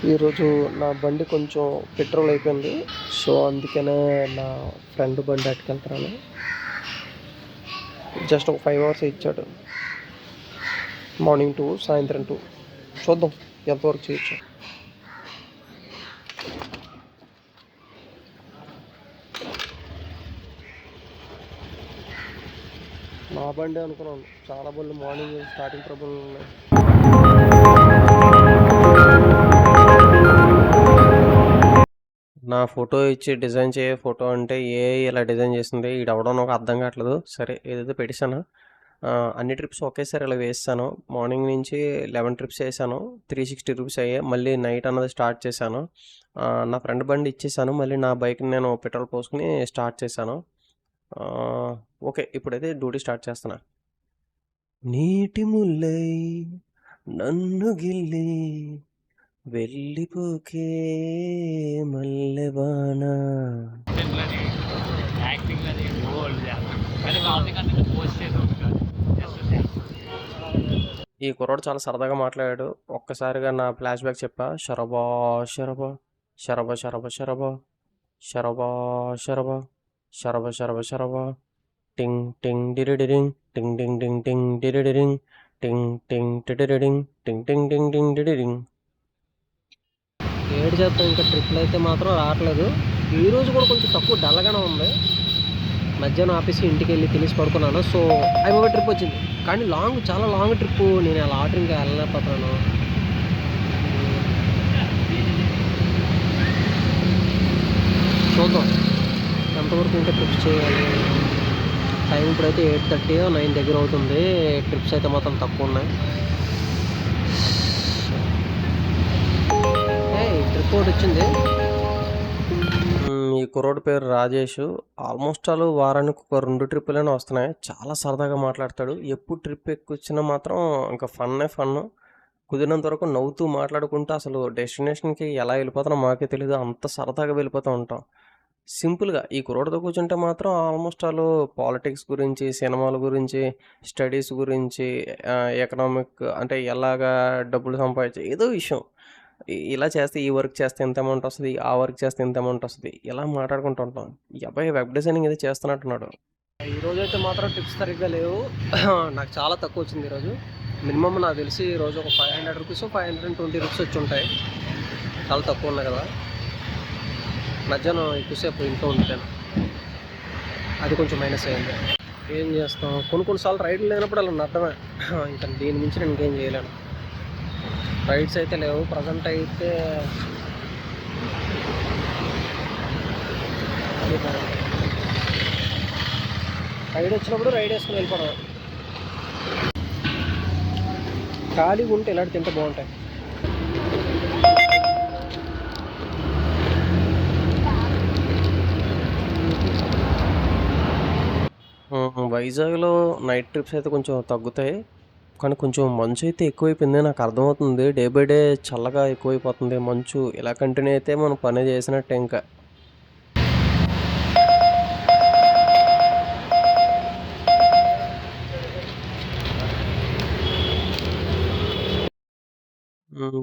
ఈరోజు నా బండి కొంచెం పెట్రోల్ అయిపోయింది. సో అందుకనే నా ఫ్రెండ్ బండి అట్టుకెళ్తున్నాను. జస్ట్ ఒక 5 అవర్స్ ఇచ్చాడు, మార్నింగ్ 2 సాయంత్రం 2. చూద్దాం ఎంతవరకు చేయొచ్చు. నా బండి అనుకున్నాను, చాలా బండ్లు మార్నింగ్ స్టార్టింగ్ ట్రబుల్ ఉన్నాయి. నా ఫోటో ఇచ్చి డిజైన్ చేయ ఫోటో అంటే ఇలా డిజైన్ చేసింది, ఈడవడం నాకు అర్థం కావట్లేదు. సరే ఏదైతే పెట్టేశాను. అన్ని ట్రిప్స్ ఒకేసారి ఇలా వేసాను. మార్నింగ్ నుంచి 11 ట్రిప్స్ వేసాను, 360 రూపీస్ అయ్యాయి. మళ్ళీ నైట్ అన్నది స్టార్ట్ చేశాను. నా ఫ్రెండ్ బండి ఇచ్చేసాను, మళ్ళీ నా బైక్ని నేను పెట్రోల్ పోసుకుని స్టార్ట్ చేశాను. ఓకే, ఇప్పుడైతే డ్యూటీ స్టార్ట్ చేస్తున్నా. నీటి ముల్లై నన్ను గిల్లి వెళ్ళిపోకే మల్లెబాన. ఈ కుర్రాడు చాలా సరదాగా మాట్లాడాడు. ఒక్కసారిగా నా ఫ్లాష్ బ్యాక్ చెప్పా. షరబా షరబా షరబ షరబ షరబ షరబా షరబ షరబ షరబ షరబ టింగ్ టింగ్ డిరిడిరింగ్ టింగ్ టింగ్ టింగ్ టింగ్ డిరిడిరింగ్ టింగ్ టింగ్ డిరిడింగ్ టింగ్ టింగ్ టింగ్ టింగ్ డిరిడింగ్. ఏడు చేస్తాం, ఇంకా ట్రిప్లు అయితే మాత్రం రావట్లేదు. ఈరోజు కూడా కొంచెం తక్కువ డల్లగానే ఉంది. మధ్యాహ్నం ఆఫీస్కి ఇంటికి వెళ్ళి తెలిసి పడుకున్నాను. సో అయిపోయి ట్రిప్ వచ్చింది, కానీ చాలా లాంగ్ ట్రిప్. నేను అలా ఆర్డర్ ఇంకా వెళ్ళలేకపోతున్నాను. చూద్దాం ఎంతవరకు ఇంకా ట్రిప్స్ చేయాలి. టైం ఇప్పుడైతే 8:30 9 దగ్గర అవుతుంది. ట్రిప్స్ అయితే మొత్తం తక్కువ ఉన్నాయి. ట్రిప్ ఒకటి వచ్చింది. ఈ కుర్రోడి పేరు రాజేష్. ఆల్మోస్ట్ వారానికి ఒక 2 ట్రిప్పులైనా వస్తున్నాయి. చాలా సరదాగా మాట్లాడతాడు. ఎప్పుడు ట్రిప్ వచ్చినా మాత్రం ఇంకా ఫన్. కుదిరినంత వరకు నవ్వుతూ మాట్లాడుకుంటూ అసలు డెస్టినేషన్కి ఎలా వెళ్ళిపోతానో మాకే తెలియదు, అంత సరదాగా వెళ్ళిపోతూ ఉంటాం. సింపుల్గా ఈ కుర్రోడితో కూర్చుంటే మాత్రం ఆల్మోస్ట్ పాలిటిక్స్ గురించి, సినిమాల గురించి, స్టడీస్ గురించి, ఎకనామిక్ అంటే ఎలాగా డబ్బులు సంపాదించే ఏదో విషయం. ఇలా చేస్తే ఈ వర్క్ చేస్తే ఎంత అమౌంట్ వస్తుంది, ఆ వర్క్ చేస్తే ఎంత అమౌంట్ వస్తుంది, ఇలా మాట్లాడుకుంటూ ఉంటాం. ఈ అబ్బాయి వెబ్ డిజైనింగ్ ఇది చేస్తున్నట్టున్నాడు. ఈరోజు అయితే మాత్రం టిప్స్ సరిగ్గా లేవు. నాకు చాలా తక్కువ వచ్చింది ఈరోజు. మినిమం నాకు తెలిసి ఈరోజు ఒక 500 రూపీస్ 520 రూపీస్ వచ్చి ఉంటాయి. చాలా తక్కువ ఉన్నాయి కదా. మధ్యాహ్నం ఎక్కువసేపు ఇంట్లో ఉంటాను, అది కొంచెం మైనస్ అయింది. ఏం చేస్తాం, కొన్నిసార్లు రైడ్లు లేనప్పుడు అలా నడమే. ఇంకా దీని మించి నేను ఇంకేం చేయలేను. రైడ్స్ అయితే లేవు ప్రజెంట్ అయితే. రైడ్ వచ్చినప్పుడు రైడ్ వేసుకుని వెళ్ళిపోవడం. ఖాళీగా ఉంటే ఇలాంటి తింటే బాగుంటాయి. వైజాగ్లో నైట్ ట్రిప్స్ అయితే కొంచెం తగ్గుతాయి, కానీ కొంచెం మంచు అయితే ఎక్కువైపోయింది. నాకు అర్థమవుతుంది, డే బై డే చల్లగా ఎక్కువైపోతుంది మంచు. ఇలా కంటిన్యూ అయితే మనం పని చేసినట్టే. ఇంకా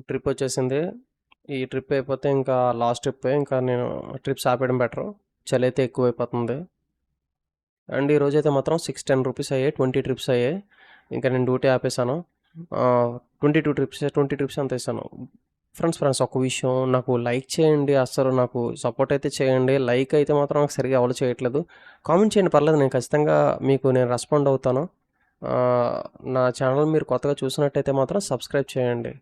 ట్రిప్ వచ్చేసింది. ఈ ట్రిప్ అయిపోతే ఇంకా లాస్ట్ ట్రిప్. ఇంకా నేను ట్రిప్స్ ఆపేయడం బెటర్, చలి అయితే ఎక్కువైపోతుంది. అండ్ ఈరోజైతే మాత్రం 610 రూపీస్ అయ్యాయి, 20 ట్రిప్స్ అయ్యాయి. ఇంకా నేను డ్యూటీ ఆపేసాను. 20 ట్రిప్స్ అంత వేసాను. ఫ్రెండ్స్ ఒక విషయం, నాకు లైక్ చేయండి. అసలు నాకు సపోర్ట్ అయితే చేయండి. లైక్ అయితే మాత్రం నాకు సరిగా ఎవరు చేయట్లేదు. కామెంట్ చేయండి, పర్లేదు, నేను ఖచ్చితంగా మీకు నేను రెస్పాండ్ అవుతాను. నా ఛానల్ మీరు కొత్తగా చూసినట్టయితే మాత్రం సబ్స్క్రైబ్ చేయండి.